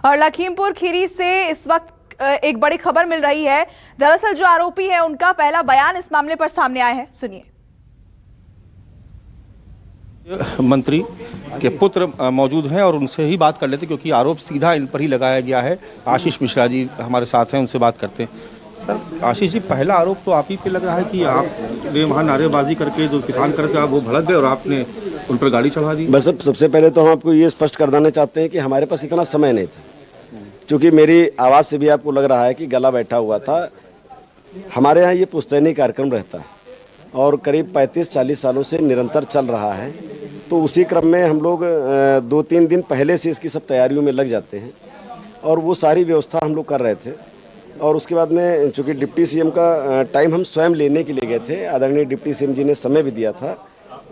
और लखीमपुर खीरी से इस वक्त एक बड़ी खबर मिल रही है। दरअसल जो आरोपी है उनका पहला बयान इस मामले पर सामने आया है, सुनिए। मंत्री के पुत्र मौजूद हैं और उनसे ही बात कर लेते क्योंकि आरोप सीधा इन पर ही लगाया गया है। आशीष मिश्रा जी हमारे साथ हैं, उनसे बात करते हैं। सर आशीष जी, पहला आरोप तो आप ही पे लग रहा है कि आपने वहाँ नारेबाजी करके जो किसान करके आप वो भड़क गए और आपने उन पर गाड़ी चढ़ा दी। बस सबसे पहले तो हम आपको ये स्पष्ट कर देना चाहते हैं कि हमारे पास इतना समय नहीं था, क्योंकि मेरी आवाज़ से भी आपको लग रहा है कि गला बैठा हुआ था। हमारे यहाँ ये पुश्तैनी कार्यक्रम रहता है और करीब 35-40 सालों से निरंतर चल रहा है। तो उसी क्रम में हम लोग 2-3 दिन पहले से इसकी सब तैयारियों में लग जाते हैं और वो सारी व्यवस्था हम लोग कर रहे थे। और उसके बाद में चूँकि डिप्टी सीएम का टाइम हम स्वयं लेने के लिए गए थे, आदरणीय डिप्टी सीएम जी ने समय भी दिया था।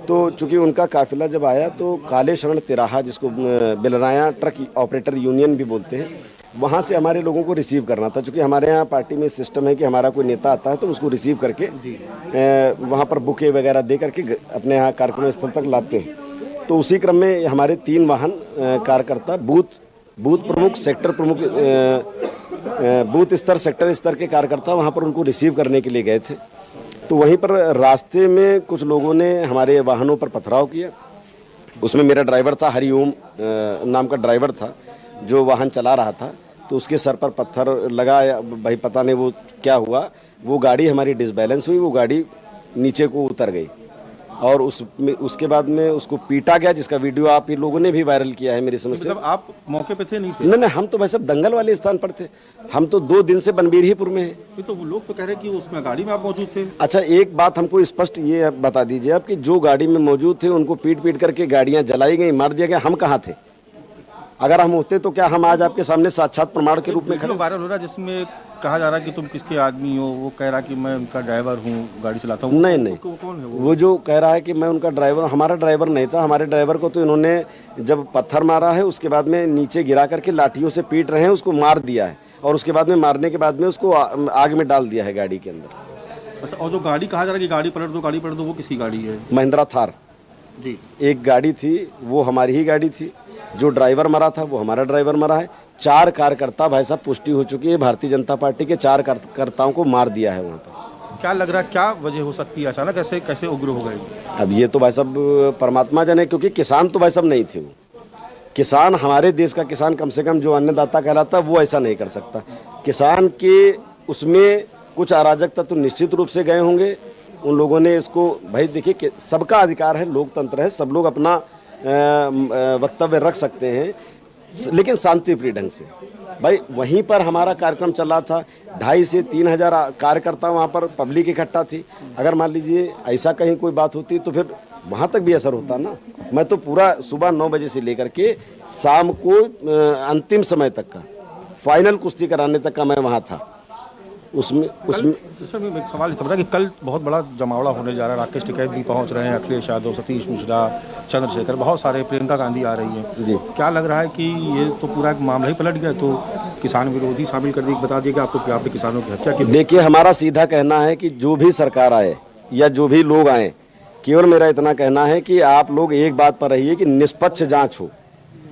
तो चूँकि उनका काफिला जब आया तो काले शरण तिराहा, जिसको बिलराया ट्रक ऑपरेटर यूनियन भी बोलते हैं, वहाँ से हमारे लोगों को रिसीव करना था। क्योंकि हमारे यहाँ पार्टी में सिस्टम है कि हमारा कोई नेता आता है तो उसको रिसीव करके वहाँ पर बुके वगैरह दे करके अपने यहाँ कार्यक्रम स्थल तक लाते हैं। तो उसी क्रम में हमारे 3 वाहन कार्यकर्ता बूथ प्रमुख, सेक्टर प्रमुख, बूथ स्तर, सेक्टर स्तर के कार्यकर्ता वहाँ पर उनको रिसीव करने के लिए गए थे। तो वहीं पर रास्ते में कुछ लोगों ने हमारे वाहनों पर पथराव किया। उसमें मेरा ड्राइवर था, हरिओम नाम का ड्राइवर था जो वाहन चला रहा था। तो उसके सर पर पत्थर लगा, भाई पता नहीं वो क्या हुआ, वो गाड़ी हमारी डिसबैलेंस हुई, वो गाड़ी नीचे को उतर गई और उसके बाद में उसको पीटा गया, जिसका वीडियो आप ही लोगों ने भी वायरल किया है मेरी समझ से। मतलब आप मौके पे थे? नहीं थे। नहीं, हम तो वैसे दंगल वाले स्थान पर थे। हम तो 2 दिन से बनबीरहीपुर में हैं। तो लोग तो कह रहे हैं कि उसमें गाड़ी में आप मौजूद थे। अच्छा, एक बात हमको स्पष्ट ये बता दीजिए आप कि जो गाड़ी में मौजूद थे उनको पीट करके गाड़ियां जलाई गई, मार दिया गया, हम कहाँ थे? अगर हम होते तो क्या हम आज आपके सामने साक्षात प्रमाण के रूप में खड़े? वायरल हो रहा है जिसमें कहा जा रहा है कि तुम किसके आदमी हो। वो कह रहा है कि मैं उनका ड्राइवर हूँ, गाड़ी चलाता हूँ। नहीं, कौन है वो जो कह रहा है कि मैं उनका ड्राइवर, हमारा ड्राइवर नहीं था। हमारे ड्राइवर को तो इन्होंने जब पत्थर मारा है उसके बाद में नीचे गिरा करके लाठियों से पीट रहे हैं, उसको मार दिया है और उसके बाद में मारने के बाद में उसको आग में डाल दिया है गाड़ी के अंदर। अच्छा, और जो गाड़ी कहा जा रहा है कि गाड़ी पलट दो, वो किसी गाड़ी है? महिंद्रा थार जी। एक गाड़ी थी, वो हमारी ही गाड़ी थी। जो ड्राइवर मरा था वो हमारा ड्राइवर मरा है। 4 कार्यकर्ता, भाई साहब, पुष्टि हो चुकी है, भारतीय जनता पार्टी के 4 कार्यकर्ताओं को मार दिया है वहाँ पर। क्या लग रहा है, क्या वजह हो सकती है? अचानक कैसे उग्र हो गए? अब ये तो भाई साहब परमात्मा जाने, क्योंकि किसान तो भाई साहब नहीं थे। वो किसान, हमारे देश का किसान, कम से कम जो अन्नदाता कहलाता, वो ऐसा नहीं कर सकता। किसान के उसमें कुछ अराजकता तो निश्चित रूप से गए होंगे। उन लोगों ने इसको, भाई देखिए, सबका अधिकार है, लोकतंत्र है, सब लोग अपना वक्तव्य रख सकते हैं, लेकिन शांतिप्रिय ढंग से। भाई वहीं पर हमारा कार्यक्रम चल रहा था, 2,500 से 3,000 कार्यकर्ता वहाँ पर पब्लिक इकट्ठा थी। अगर मान लीजिए ऐसा कहीं कोई बात होती तो फिर वहाँ तक भी असर होता ना। मैं तो पूरा सुबह 9 बजे से लेकर के शाम को अंतिम समय तक का, फाइनल कुश्ती कराने तक का मैं वहाँ था। उसमें एक सवाल था कि कल बहुत बड़ा जमावड़ा होने जा रहा है। राकेश टिकैत भी पहुंच रहे हैं, अखिलेश यादव, सतीश मिश्रा, चंद्रशेखर, बहुत सारे, प्रियंका गांधी आ रही हैं जी। क्या लग रहा है कि ये तो पूरा एक मामला ही पलट गया? तो किसान विरोधी शामिल कर दी, बता दिए कि आपने किसानों की हत्या की। देखिए, हमारा सीधा कहना है कि जो भी सरकार आए या जो भी लोग आए, केवल मेरा इतना कहना है कि आप लोग एक बात पर रहिए कि निष्पक्ष जाँच हो।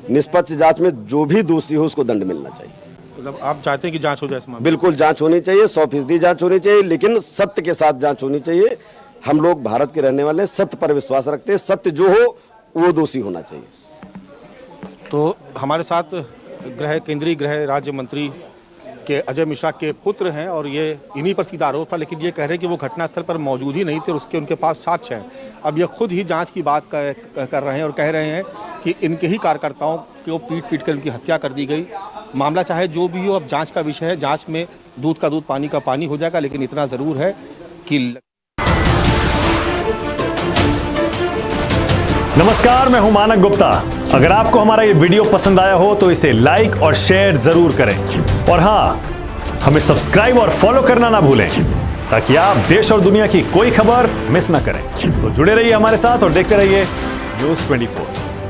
निष्पक्ष जाँच में जो भी दोषी हो उसको दंड मिलना चाहिए। मतलब आप चाहते हैं कि जांच हो जाए? बिल्कुल जांच होनी चाहिए, 100% जांच होनी चाहिए, लेकिन सत्य के साथ जांच होनी चाहिए। हम लोग भारत के रहने वाले, सत्य पर विश्वास रखते हैं, सत्य जो हो वो दोषी होना चाहिए। तो हमारे साथ केंद्रीय गृह राज्य मंत्री के अजय मिश्रा के पुत्र हैं और ये इन्हीं पर सीधा आरोप था, लेकिन ये कह रहे हैं कि वो घटनास्थल पर मौजूद ही नहीं थे और उनके पास साक्ष्य हैं। अब ये खुद ही जांच की बात कर रहे हैं और कह रहे हैं कि इनके ही कार्यकर्ताओं को पीट कर उनकी हत्या कर दी गई। मामला चाहे जो भी हो, अब जांच का विषय है। जांच में दूध का दूध, पानी का पानी हो जाएगा, लेकिन इतना जरूर है कि नमस्कार, मैं हूं मानक गुप्ता। अगर आपको हमारा ये वीडियो पसंद आया हो तो इसे लाइक और शेयर जरूर करें और हाँ, हमें सब्सक्राइब और फॉलो करना ना भूलें ताकि आप देश और दुनिया की कोई खबर मिस ना करें। तो जुड़े रहिए हमारे साथ और देखते रहिए News 24।